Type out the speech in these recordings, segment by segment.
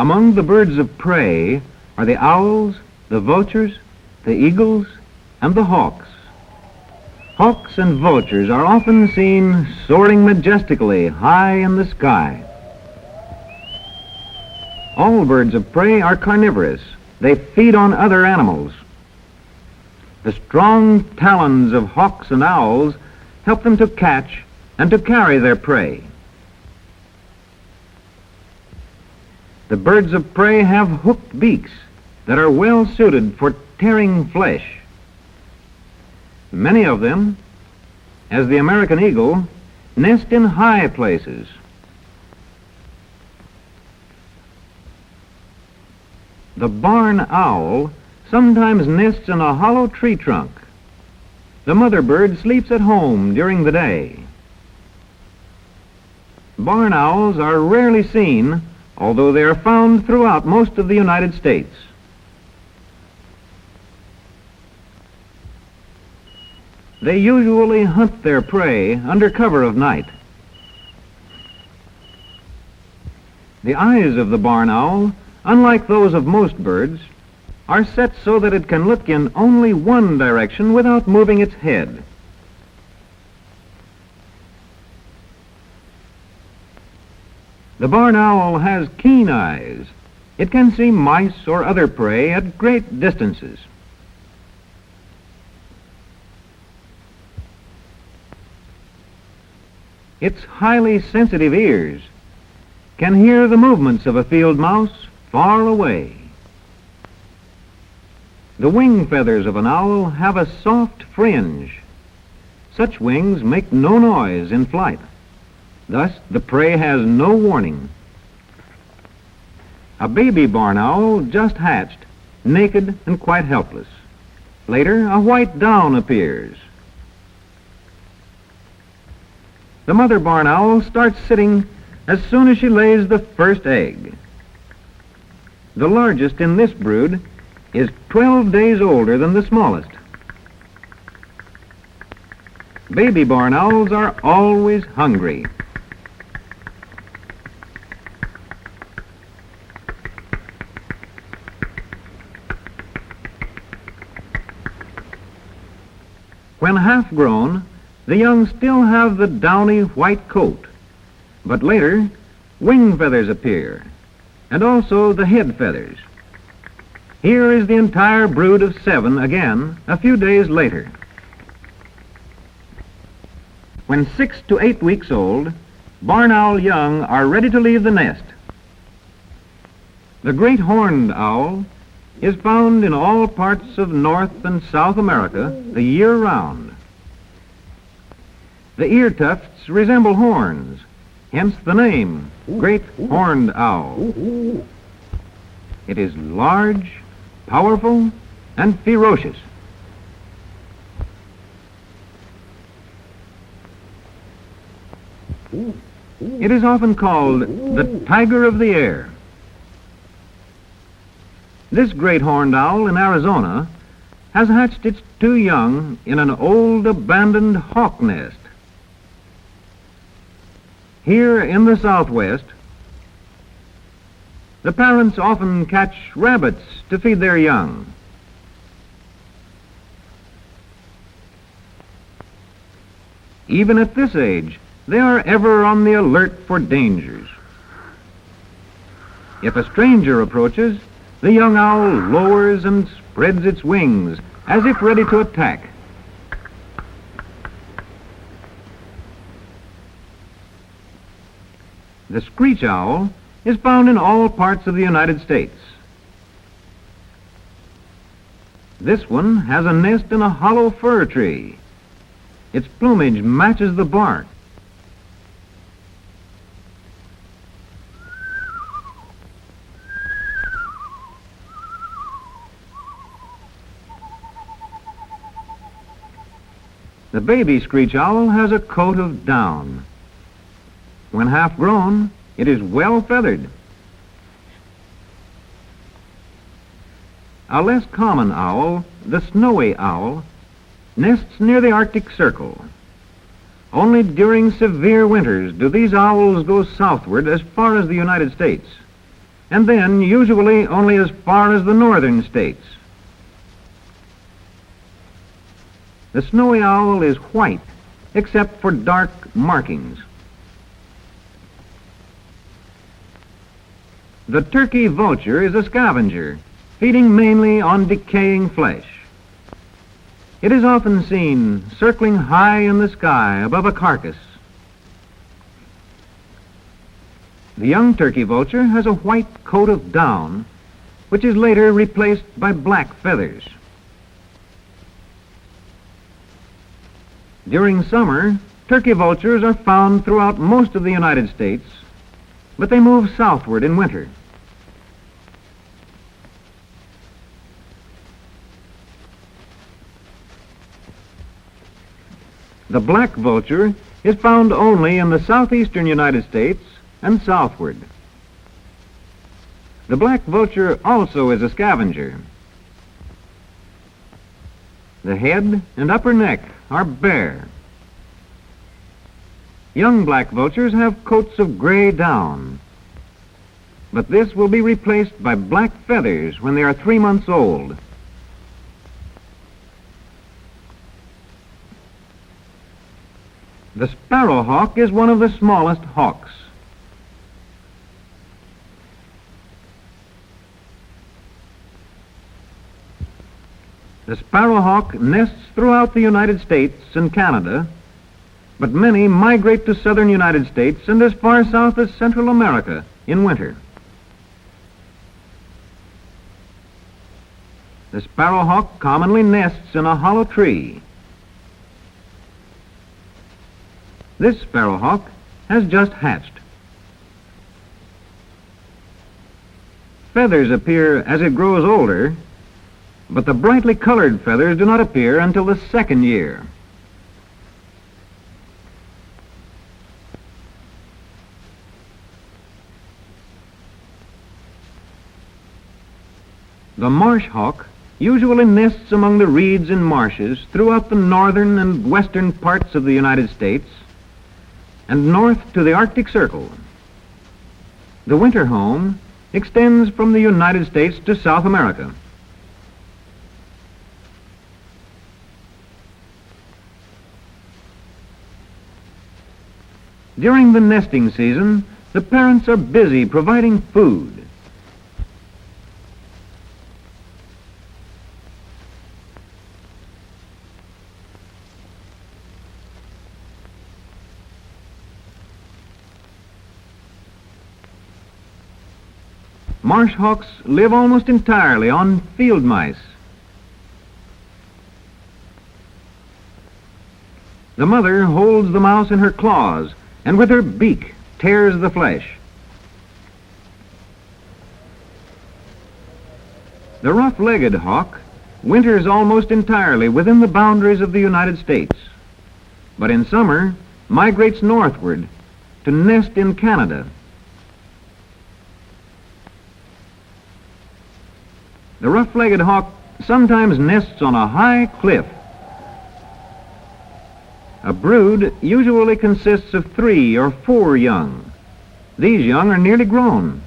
Among the birds of prey are the owls, the vultures, the eagles, and the hawks. Hawks and vultures are often seen soaring majestically high in the sky. All birds of prey are carnivorous. They feed on other animals. The strong talons of hawks and owls help them to catch and to carry their prey. The birds of prey have hooked beaks that are well suited for tearing flesh. Many of them, as the American eagle, nest in high places. The barn owl sometimes nests in a hollow tree trunk. The mother bird sleeps at home during the day. Barn owls are rarely seen, although they are found throughout most of the United States. They usually hunt their prey under cover of night. The eyes of the barn owl, unlike those of most birds, are set so that it can look in only one direction without moving its head. The barn owl has keen eyes. It can see mice or other prey at great distances. Its highly sensitive ears can hear the movements of a field mouse far away. The wing feathers of an owl have a soft fringe. Such wings make no noise in flight. Thus, the prey has no warning. A baby barn owl just hatched, naked and quite helpless. Later, a white down appears. The mother barn owl starts sitting as soon as she lays the first egg. The largest in this brood is 12 days older than the smallest. Baby barn owls are always hungry. When half grown, the young still have the downy white coat, but later wing feathers appear, and also the head feathers. Here is the entire brood of 7 again a few days later. When 6 to 8 weeks old, barn owl young are ready to leave the nest. The great horned owl is found in all parts of North and South America the year round. The ear tufts resemble horns, hence the name, great horned owl. It is large, powerful, and ferocious. It is often called the tiger of the air. This great horned owl in Arizona has hatched its 2 young in an old abandoned hawk nest. Here in the Southwest, the parents often catch rabbits to feed their young. Even at this age, they are ever on the alert for dangers. If a stranger approaches, the young owl lowers and spreads its wings as if ready to attack. The screech owl is found in all parts of the United States. This one has a nest in a hollow fir tree. Its plumage matches the bark. The baby screech owl has a coat of down. When half grown, it is well feathered. A less common owl, the snowy owl, nests near the Arctic Circle. Only during severe winters do these owls go southward as far as the United States, and then usually only as far as the northern states. The snowy owl is white, except for dark markings. The turkey vulture is a scavenger, feeding mainly on decaying flesh. It is often seen circling high in the sky above a carcass. The young turkey vulture has a white coat of down, which is later replaced by black feathers. During summer, turkey vultures are found throughout most of the United States, but they move southward in winter. The black vulture is found only in the southeastern United States and southward. The black vulture also is a scavenger. The head and upper neck are bare. Young black vultures have coats of gray down, but this will be replaced by black feathers when they are 3 months old. The sparrowhawk is one of the smallest hawks. The sparrowhawk nests throughout the United States and Canada, but many migrate to southern United States and as far south as Central America in winter. The sparrowhawk commonly nests in a hollow tree. This sparrowhawk has just hatched. Feathers appear as it grows older, but the brightly colored feathers do not appear until the second year. The marsh hawk usually nests among the reeds and marshes throughout the northern and western parts of the United States and north to the Arctic Circle. The winter home extends from the United States to South America. During the nesting season, the parents are busy providing food. Marsh hawks live almost entirely on field mice. The mother holds the mouse in her claws and with her beak tears the flesh. The rough-legged hawk winters almost entirely within the boundaries of the United States, but in summer migrates northward to nest in Canada. The rough-legged hawk sometimes nests on a high cliff. A brood usually consists of 3 or 4 young. These young are nearly grown.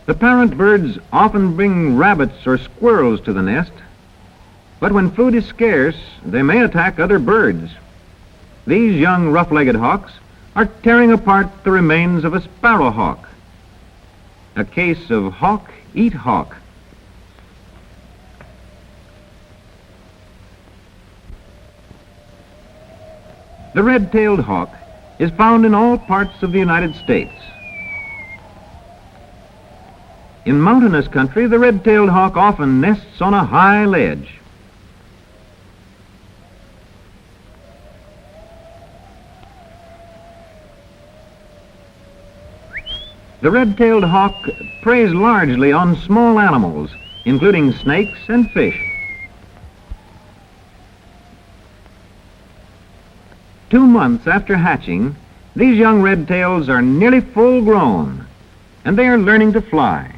The parent birds often bring rabbits or squirrels to the nest, but when food is scarce, they may attack other birds. These young rough-legged hawks are tearing apart the remains of a sparrowhawk. A case of hawk eat hawk. The red-tailed hawk is found in all parts of the United States. In mountainous country, the red-tailed hawk often nests on a high ledge. The red-tailed hawk preys largely on small animals, including snakes and fish. 2 months after hatching, these young red-tails are nearly full grown, and they are learning to fly.